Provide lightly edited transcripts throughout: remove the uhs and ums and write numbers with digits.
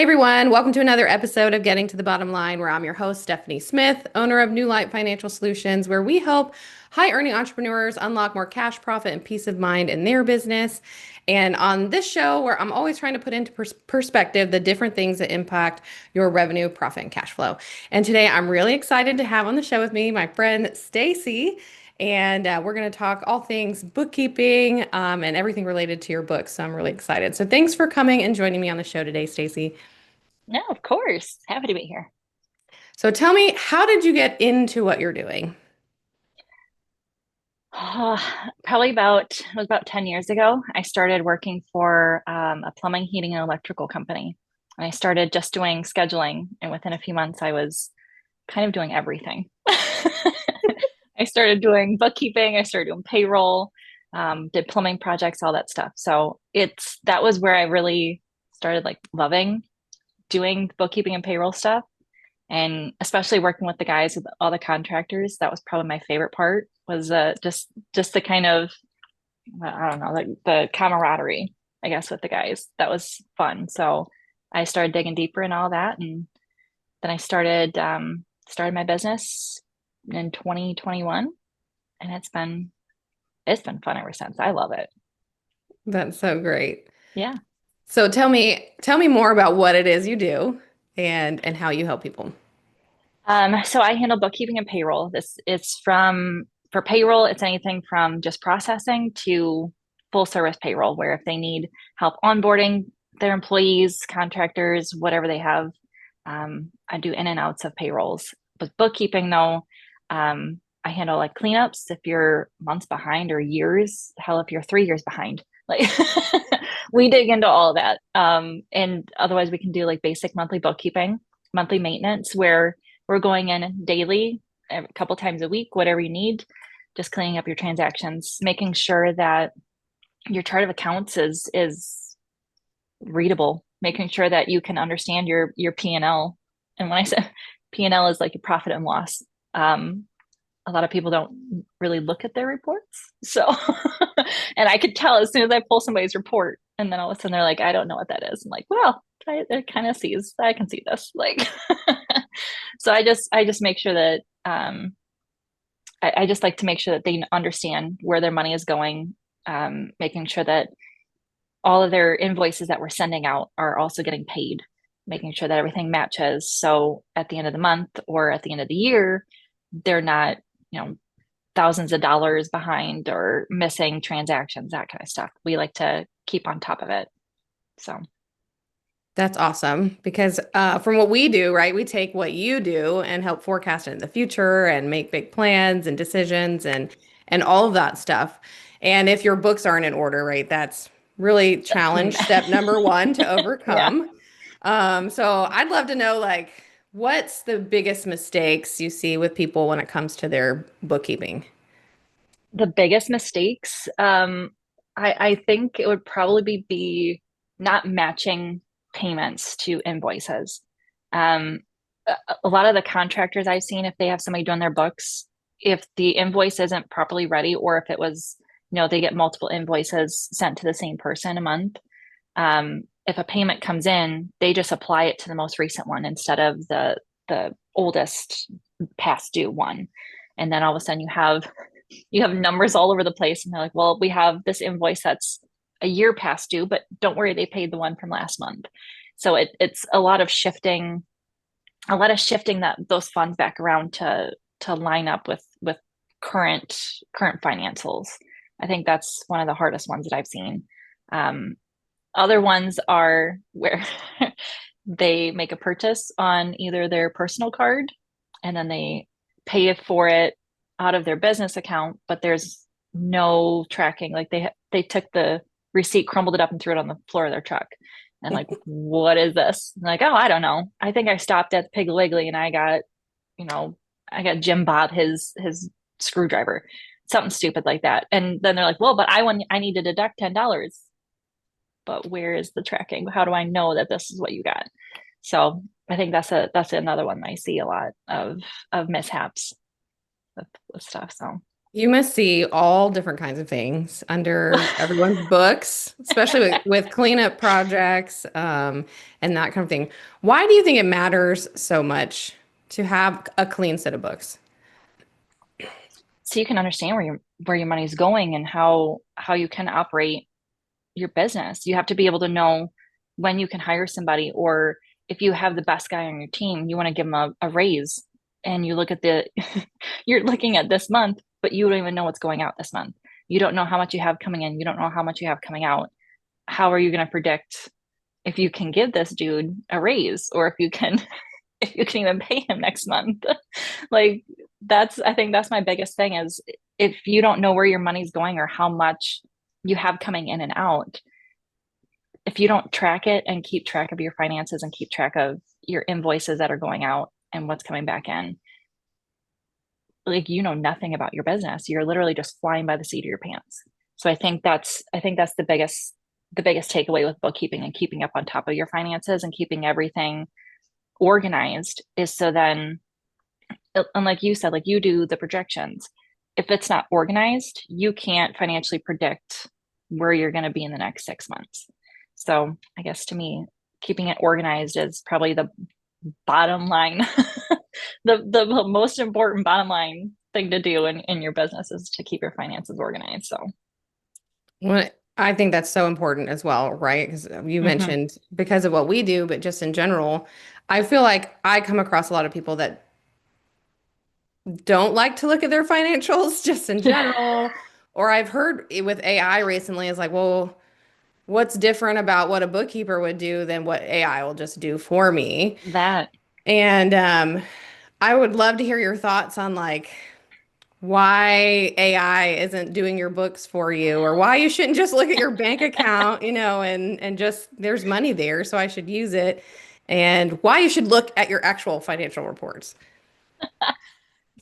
everyone, welcome to another episode of Getting to the Bottom Line, where I'm your host, Stephanie Smith, owner of New Light Financial Solutions, where we help high earning entrepreneurs unlock more cash, profit, and peace of mind in their business. And on this show, where I'm always trying to put into perspective the different things that impact your revenue, profit, and cash flow. And today I'm really excited to have on the show with me my friend Stacey. And we're going to talk all things bookkeeping and everything related to your book. So I'm really excited. So thanks for coming and joining me on the show today, Stacey. No, of course. Happy to be here. So tell me, how did you get into what you're doing? Oh, probably it was about 10 years ago. I started working for a plumbing, heating, and electrical company. And I started just doing scheduling. And within a few months, I was kind of doing everything. I started doing bookkeeping, I started doing payroll, did plumbing projects, all that stuff. So that was where I really started like loving doing bookkeeping and payroll stuff. And especially working with the guys with all the contractors, that was probably my favorite part was just the kind of I don't know, like the camaraderie, I guess, with the guys. That was fun. So I started digging deeper in all that, and then I started my business in 2021, and it's been fun ever since. I love it. That's so great. Yeah. So tell me more about what it is you do and how you help people. So I handle bookkeeping and payroll. This it's from For payroll, it's anything from just processing to full service payroll, where if they need help onboarding their employees, contractors, whatever they have, I do in and outs of payrolls. But bookkeeping, though, I handle like cleanups if you're months behind or years. Hell, if you're 3 years behind, like we dig into all of that. And otherwise, we can do like basic monthly bookkeeping, monthly maintenance, where we're going in daily, a couple times a week, whatever you need, just cleaning up your transactions, making sure that your chart of accounts is readable, making sure that you can understand your P&L. And when I say P&L is like your profit and loss, a lot of people don't really look at their reports. So, and I could tell as soon as I pull somebody's report, and then all of a sudden they're like, I don't know what that is. I'm like, well, it kind of sees, I can see this. Like, so I just make sure that I just like to make sure that they understand where their money is going, making sure that all of their invoices that we're sending out are also getting paid, making sure that everything matches. So at the end of the month or at the end of the year, they're not, you know, thousands of dollars behind or missing transactions, that kind of stuff. We like to keep on top of it. So, That's awesome because from what we do, right, we take what you do and help forecast it in the future and make big plans and decisions and all of that stuff. And if your books aren't in order, right, that's really challenge step number one to yeah. overcome. So I'd love to know like what's the biggest mistakes you see with people when it comes to their bookkeeping? The biggest mistakes, I think it would probably be not matching payments to invoices. Um, a lot of the contractors I've seen, if they have somebody doing their books, if the invoice isn't properly ready, or if it was, they get multiple invoices sent to the same person a month. If a payment comes in, they just apply it to the most recent one instead of the oldest past due one. And then all of a sudden you have numbers all over the place, and they're like, well, we have this invoice that's a year past due, but don't worry, they paid the one from last month. So it's a lot of shifting that those funds back around to line up with current financials. I think that's one of the hardest ones that I've seen. Other ones are where they make a purchase on either their personal card, and then they pay for it out of their business account, but there's no tracking. Like they took the receipt, crumbled it up, and threw it on the floor of their truck. And like, what is this? And like, oh, I don't know. I think I stopped at Piggly Wiggly and you know, I got Jim Bob his screwdriver, something stupid like that. And then they're like, well, but I need to deduct $10. But where is the tracking? How do I know that this is what you got? So I think that's another one I see a lot of mishaps with stuff. So You must see all different kinds of things under everyone's books, especially with cleanup projects, and that kind of thing. Why do you think it matters so much to have a clean set of books? So you can understand where your money's going and how you can operate your business. You have to be able to know when you can hire somebody, or if you have the best guy on your team, you want to give them a raise. And you look at you're looking at this month, but you don't even know what's going out this month. You don't know how much you have coming in. You don't know how much you have coming out. How are you going to predict if you can give this dude a raise, or if you can, if you can even pay him next month? Like I think that's my biggest thing is if you don't know where your money's going or how much you have coming in and out, if you don't track it and keep track of your finances and keep track of your invoices that are going out and what's coming back in, like nothing about your business. You're literally just flying by the seat of your pants. So I think that's the biggest takeaway with bookkeeping and keeping up on top of your finances and keeping everything organized is so then, and like you said, like you do the projections. If it's not organized, you can't financially predict where you're going to be in the next 6 months. So I guess to me, keeping it organized is probably the bottom line, the most important bottom line thing to do in your business is to keep your finances organized. So, Well, I think that's so important as well, right? Because you mhm. mentioned because of what we do, but just in general, I feel like I come across a lot of people that don't like to look at their financials just in general. Or I've heard with AI recently is like, well, what's different about what a bookkeeper would do than what AI will just do for me? That And I would love to hear your thoughts on like why AI isn't doing your books for you, or why you shouldn't just look at your bank account, and just there's money there, so I should use it, and why you should look at your actual financial reports.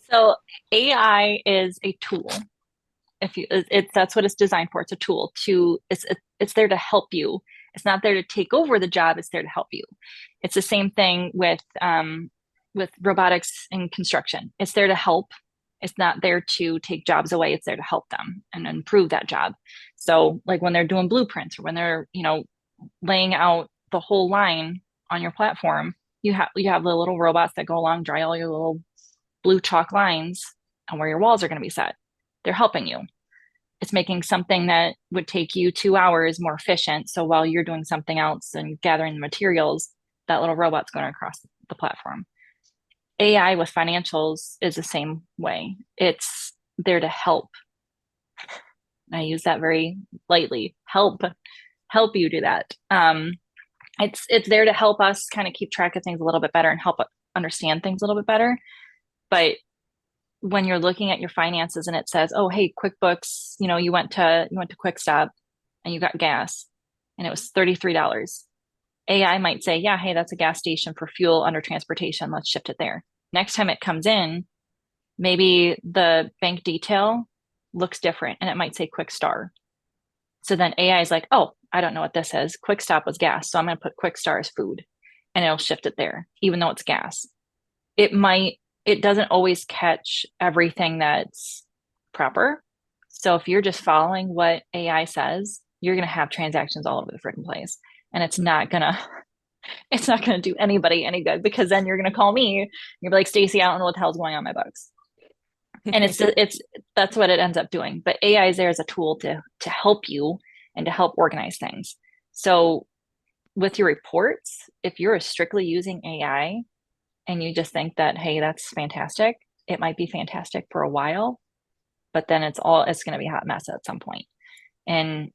so AI is a tool. If you it's that's what it's designed for. It's a tool to it's there to help you. It's not there to take over the job, it's there to help you. It's the same thing with robotics in construction. It's there to help. It's not there to take jobs away, it's there to help them and improve that job. So like when they're doing blueprints or when they're laying out the whole line on your platform, you have the little robots that go along, dry all your little blue chalk lines and where your walls are going to be set. They're helping you. It's making something that would take you 2 hours more efficient. So while you're doing something else and gathering the materials, that little robot's going across the platform. AI with financials is the same way. It's there to help. I use that very lightly. Help you do that. It's there to help us kind of keep track of things a little bit better and help understand things a little bit better. But when you're looking at your finances and it says, "Oh, hey, QuickBooks, you went to Quick Stop and you got gas and it was $33." AI might say, "Yeah, hey, that's a gas station for fuel under transportation. Let's shift it there." Next time it comes in, maybe the bank detail looks different and it might say Quick Star. So then AI is like, "Oh, I don't know what this is. Quick Stop was gas, so I'm going to put Quick Star as food." And it'll shift it there, even though it's gas. It doesn't always catch everything that's proper. So if you're just following what AI says, you're going to have transactions all over the freaking place. And it's not gonna do anybody any good, because then you're gonna call me, you're like, "Stacey, I don't know what the hell's going on in my books." And it's that's what it ends up doing. But AI is there as a tool to help you and to help organize things. So with your reports, if you're strictly using AI and you just think that, hey, that's fantastic, it might be fantastic for a while, but then it's going to be a hot mess at some point. And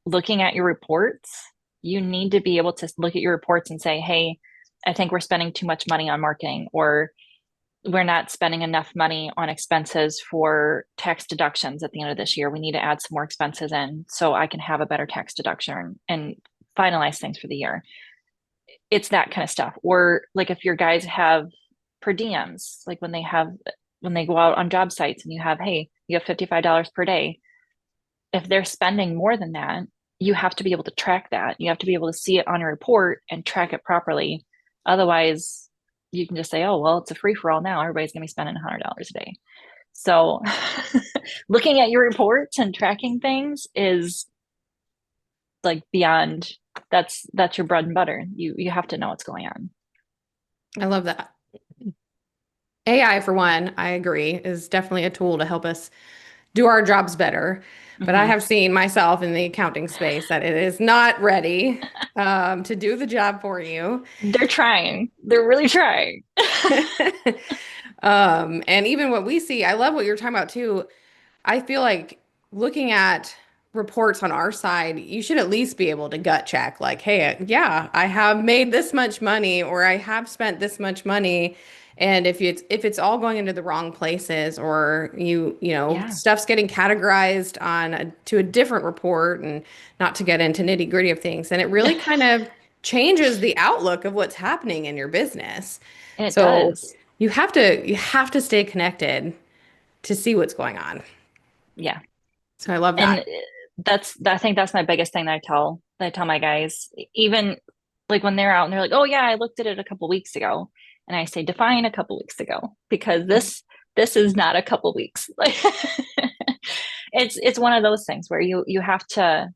looking at your reports, you need to be able to look at your reports and say, "Hey, I think we're spending too much money on marketing," or "We're not spending enough money on expenses for tax deductions at the end of this year. We need to add some more expenses in so I can have a better tax deduction and finalize things for the year." It's that kind of stuff. Or like if your guys have per diems, like when they go out on job sites and hey, you have $55 per day. If they're spending more than that, you have to be able to track that. You have to be able to see it on a report and track it properly. Otherwise, you can just say, "Oh, well, it's a free for all now. Everybody's going to be spending $100 a day." So looking at your reports and tracking things is like beyond, that's your bread and butter. You have to know what's going on. I love that. AI, for one, I agree, is definitely a tool to help us do our jobs better. But I Hmm. have seen myself in the accounting space that it is not ready to do the job for you. They're trying. They're really trying. And even what we see, I love what you're talking about too. I feel like looking at reports on our side, you should at least be able to gut check, like, hey, yeah, I have made this much money or I have spent this much money. And if it's all going into the wrong places or Yeah. stuff's getting categorized to a different report and not to get into nitty-gritty of things, then it really kind of changes the outlook of what's happening in your business. And it So does. you have to stay connected to see what's going on. Yeah. So I love that. And I think that's my biggest thing that I tell my guys, even like when they're out and they're like, "Oh yeah, I looked at it a couple weeks ago." And I say, "Define a couple weeks ago," because this is not a couple weeks. Like it's one of those things where you have to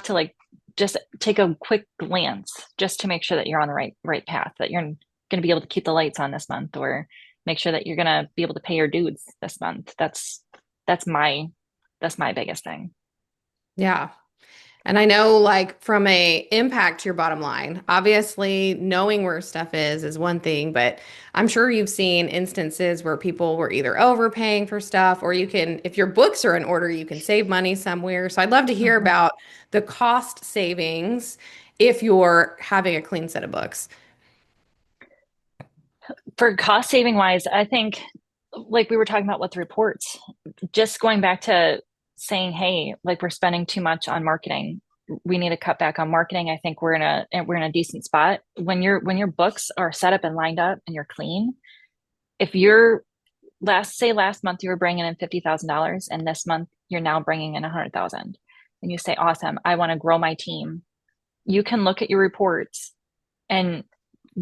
like just take a quick glance just to make sure that you're on the right path, that you're going to be able to keep the lights on this month, or make sure that you're going to be able to pay your dues this month. That's my that's my biggest thing. Yeah. And I know like from a impact to your bottom line, obviously knowing where stuff is one thing, but I'm sure you've seen instances where people were either overpaying for stuff or if your books are in order, you can save money somewhere. So I'd love to hear Mhm. about the cost savings if you're having a clean set of books. For cost saving wise, I think like we were talking about with reports, just going back to saying, hey, like we're spending too much on marketing. We need to cut back on marketing. I think we're in a decent spot. When your books are set up and lined up and you're clean, if you're last month you were bringing in $50,000 and this month you're now bringing in 100,000, and you say, awesome, I want to grow my team. You can look at your reports and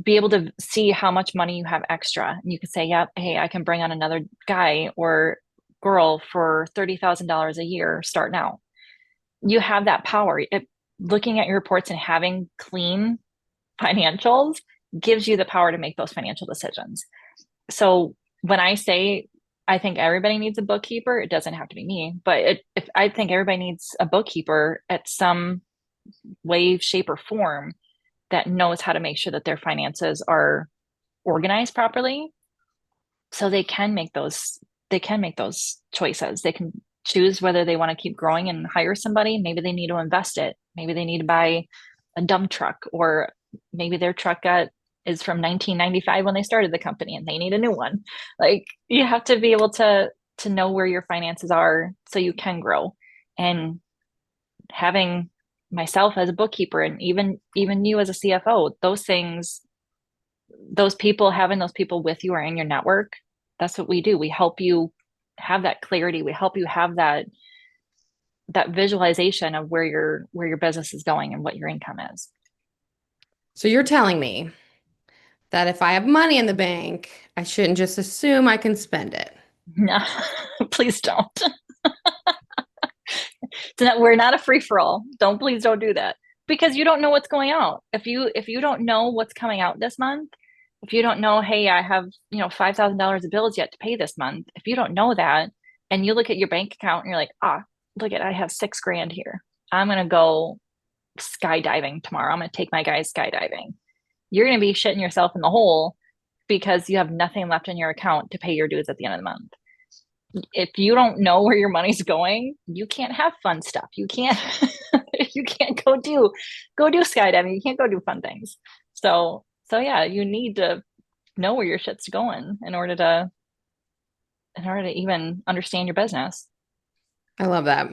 be able to see how much money you have extra. And you can say, yep, hey, I can bring on another guy or girl for $30,000 a year, start now. You have that power. Looking at your reports and having clean financials gives you the power to make those financial decisions. So when I say I think everybody needs a bookkeeper, it doesn't have to be me, but if I think everybody needs a bookkeeper at some way, shape, or form that knows how to make sure that their finances are organized properly, so they can make those choices. They can choose whether they want to keep growing and hire somebody. Maybe they need to invest it. Maybe they need to buy a dump truck, or maybe their truck is from 1995 when they started the company and they need a new one. Like you have to be able to know where your finances are so you can grow. And having myself as a bookkeeper and even you as a CFO, those things, having those people with you or in your network, that's what we do. We help you have that clarity. We help you have that visualization of where your business is going and what your income is. So you're telling me that if I have money in the bank, I shouldn't just assume I can spend it. No, please don't. We're not a free for all. Please don't do that, because you don't know what's going out. If you don't know what's coming out this month, if you don't know, hey, I have $5,000 of bills yet to pay this month. If you don't know that, and you look at your bank account and you're like, look at, I have 6 grand here. I'm gonna go skydiving tomorrow. I'm gonna take my guys skydiving. You're gonna be shitting yourself in the hole because you have nothing left in your account to pay your dues at the end of the month. If you don't know where your money's going, you can't have fun stuff. You can't you can't go do skydiving. You can't go do fun things. So yeah, you need to know where your shit's going in order to even understand your business. I love that.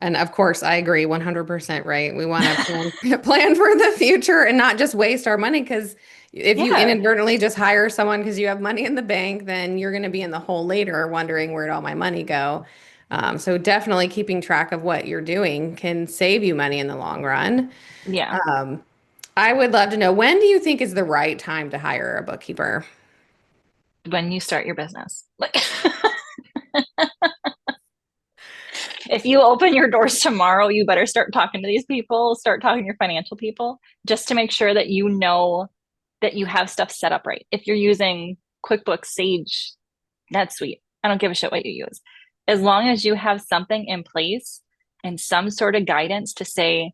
And of course, I agree 100% right. We want to plan for the future and not just waste our money because if you Yeah, inadvertently just hire someone because you have money in the bank, then you're going to be in the hole later wondering where'd all my money go. So definitely keeping track of what you're doing can save you money in the long run. yeah. Um, I would love to know, when do you think is the right time to hire a bookkeeper? When you start your business, like if you open your doors tomorrow, you better start talking to these people, start talking to your financial people, just to make sure that you know that you have stuff set up right. If you're using QuickBooks, Sage, NetSuite, I don't give a shit what you use. As long as you have something in place and some sort of guidance to say,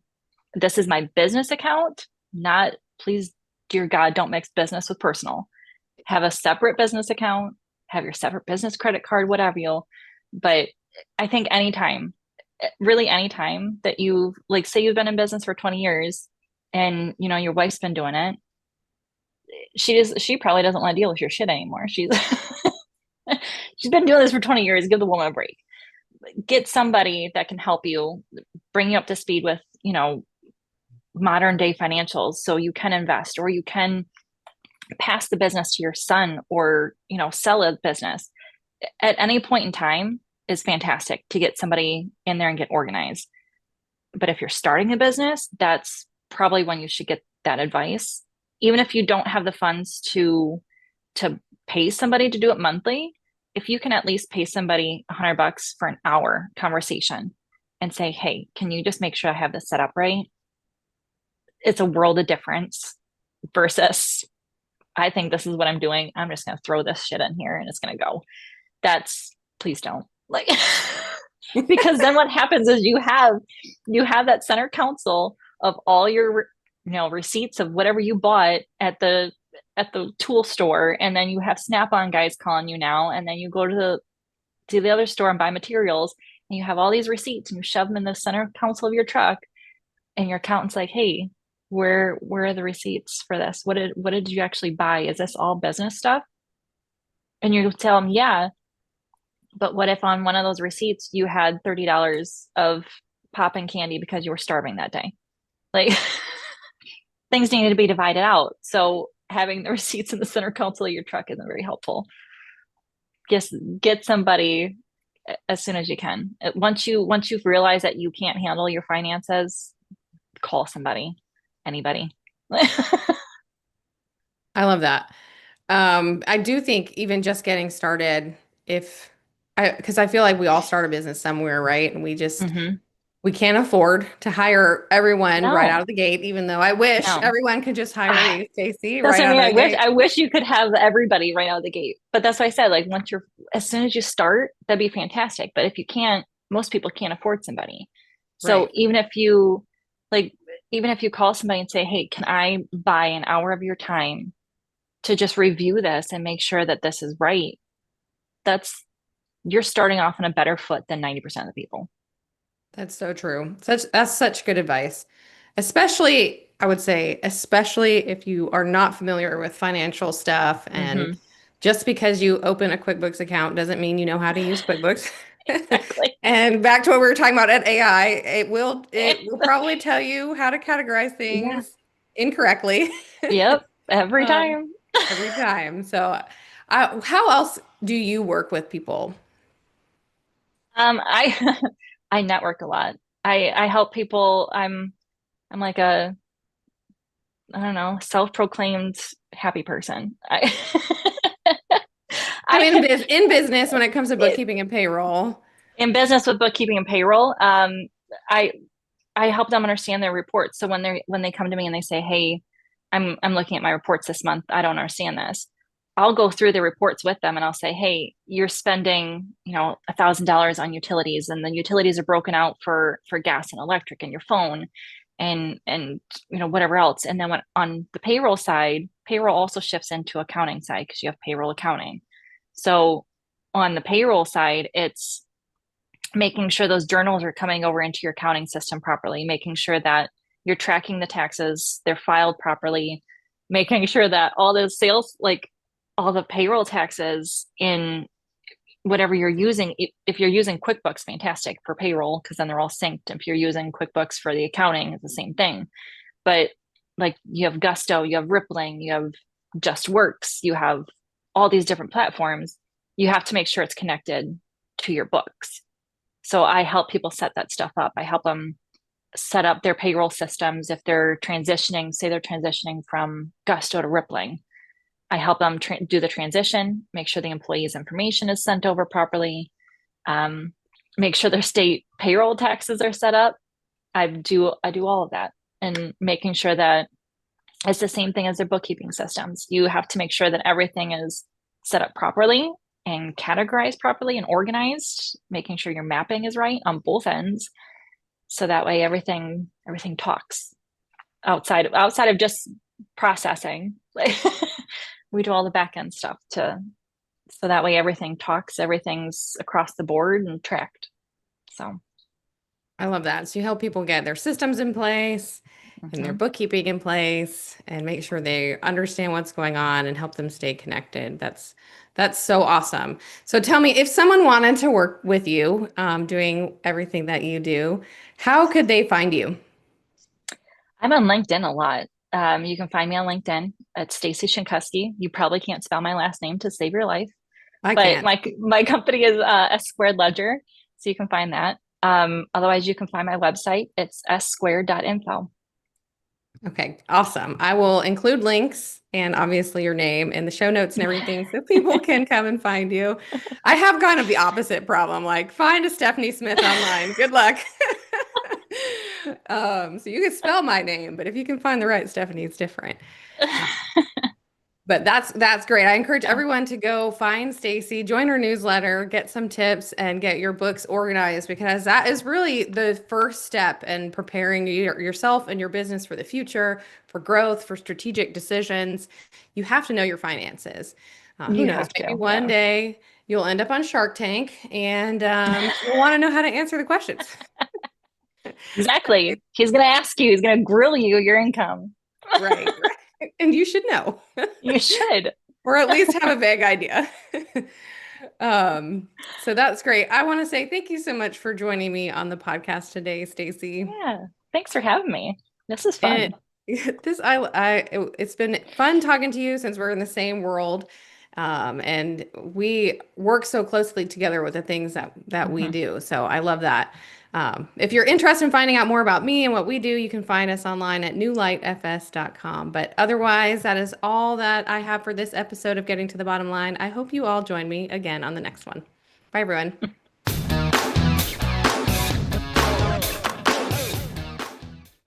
this is my business account, not, please, dear God, don't mix business with personal. Have a separate business account, have your separate business credit card, whatever you'll, but I think anytime, really anytime that you like, say you've been in business for 20 years and you know your wife's been doing it, she probably doesn't want to deal with your shit anymore. She's been doing this for 20 years. Give the woman a break. Get somebody that can help you, bring you up to speed with, you know, modern day financials so you can invest or you can pass the business to your son or, you know, sell a business at any point in time is fantastic to get somebody in there and get organized. But if you're starting a business, that's probably when you should get that advice. Even if you don't have the funds to pay somebody to do it monthly, if you can at least pay somebody $100 for an hour conversation and say, hey, can you just make sure I have this set up right? It's a world of difference versus I think this is what I'm doing. I'm just going to throw this shit in here and it's going to go. That's, please don't, like, because then what happens is you have that center console of all your, you know, receipts of whatever you bought at the tool store, and then you have Snap-on guys calling you now, and then you go to the other store and buy materials, and you have all these receipts and you shove them in the center console of your truck, and your accountant's like, hey, where are the receipts for this? What did you actually buy? Is this all business stuff? And you tell them, yeah, but what if on one of those receipts you had $30 of popping candy because you were starving that day? Like, things needed to be divided out. So having the receipts in the center console of your truck isn't very helpful. Just get somebody as soon as you can. Once you've realized that you can't handle your finances, call somebody, anybody. I love that. I do think even just getting started, because I feel like we all start a business somewhere, right? And Mm-hmm. we can't afford to hire everyone right out No, of the gate, even though I wish no. everyone could just hire you, Stacey, That's right what I out mean. of the gate. I wish you could have everybody right out of the gate. But that's why I said, like, as soon as you start, that'd be fantastic. But if you can't, most people can't afford somebody. So Right. like, even if you call somebody and say, hey, can I buy an hour of your time to just review this and make sure that this is right? You're starting off on a better foot than 90% of the people. That's so true. That's such good advice. Especially, I would say, especially if you are not familiar with financial stuff, and Mm-hmm. just because you open a QuickBooks account doesn't mean you know how to use QuickBooks. Exactly. And back to what we were talking about at AI, it will probably tell you how to categorize Yeah. things incorrectly Yep. Every um, time. every time. So, how else do you work with people? I I network a lot. I help people. I'm like a, I don't know, self-proclaimed happy person. So I in business, when it comes to it, bookkeeping and payroll, in business with bookkeeping and payroll, I I help them understand their reports. So when they come to me and they say, "Hey, I'm looking at my reports this month. I don't understand this." I'll go through the reports with them and I'll say, "Hey, you're spending, you know, $1,000 on utilities, and the utilities are broken out for gas and electric and your phone, and you know whatever else." And then when on the payroll side, payroll also shifts into accounting side because you have payroll accounting. So on the payroll side, it's making sure those journals are coming over into your accounting system properly, making sure that you're tracking the taxes, they're filed properly, making sure that all the sales, like all the payroll taxes in whatever you're using, if you're using QuickBooks, fantastic for payroll, because then they're all synced. If you're using QuickBooks for the accounting, it's the same thing. But like you have Gusto, you have Rippling, you have JustWorks, you have all these different platforms. You have to make sure it's connected to your books. So I help people set that stuff up. I help them set up their payroll systems if they're transitioning, say they're transitioning from Gusto to Rippling. I help them do the transition, make sure the employee's information is sent over properly. Um, make sure their state payroll taxes are set up. I do all of that and making sure that it's the same thing as their bookkeeping systems. You have to make sure that everything is set up properly and categorized properly and organized, making sure your mapping is right on both ends. So that way everything talks outside of just processing. Like we do all the back end stuff to so that way everything talks, everything's across the board and tracked. So I love that. So you help people get their systems in place and their mhm. bookkeeping in place and make sure they understand what's going on and help them stay connected. That's so awesome. So tell me, if someone wanted to work with you, doing everything that you do, how could they find you? I'm on LinkedIn a lot. You can find me on LinkedIn at Stacey Szynkowski. You probably can't spell my last name to save your life, I but can't. my company is S Squared Ledger, so you can find that. Otherwise, you can find my website. It's ssquared.info. Okay, awesome. I will include links and obviously your name in the show notes and everything so people can come and find you. I have kind of the opposite problem, like find a Stephanie Smith online. Good luck. So you can spell my name, but if you can find the right Stephanie, it's different. But that's great. I encourage Yeah. everyone to go find Stacey, join her newsletter, get some tips, and get your books organized because that is really the first step in preparing yourself and your business for the future, for growth, for strategic decisions. You have to know your finances. Who You knows? have Maybe to, one yeah. day you'll end up on Shark Tank and you'll want to know how to answer the questions. Exactly. He's gonna ask you, he's gonna grill you your income. Right, right. And you should know. You should. Or at least have a vague idea. So that's great. I want to say thank you so much for joining me on the podcast today, Stacey. Yeah. Thanks for having me. This is And fun. it's been fun talking to you since we're in the same world. And we work so closely together with the things that we Mhm. do. So I love that. If you're interested in finding out more about me and what we do, you can find us online at newlightfs.com. But otherwise, that is all that I have for this episode of Getting to the Bottom Line. I hope you all join me again on the next one. Bye, everyone.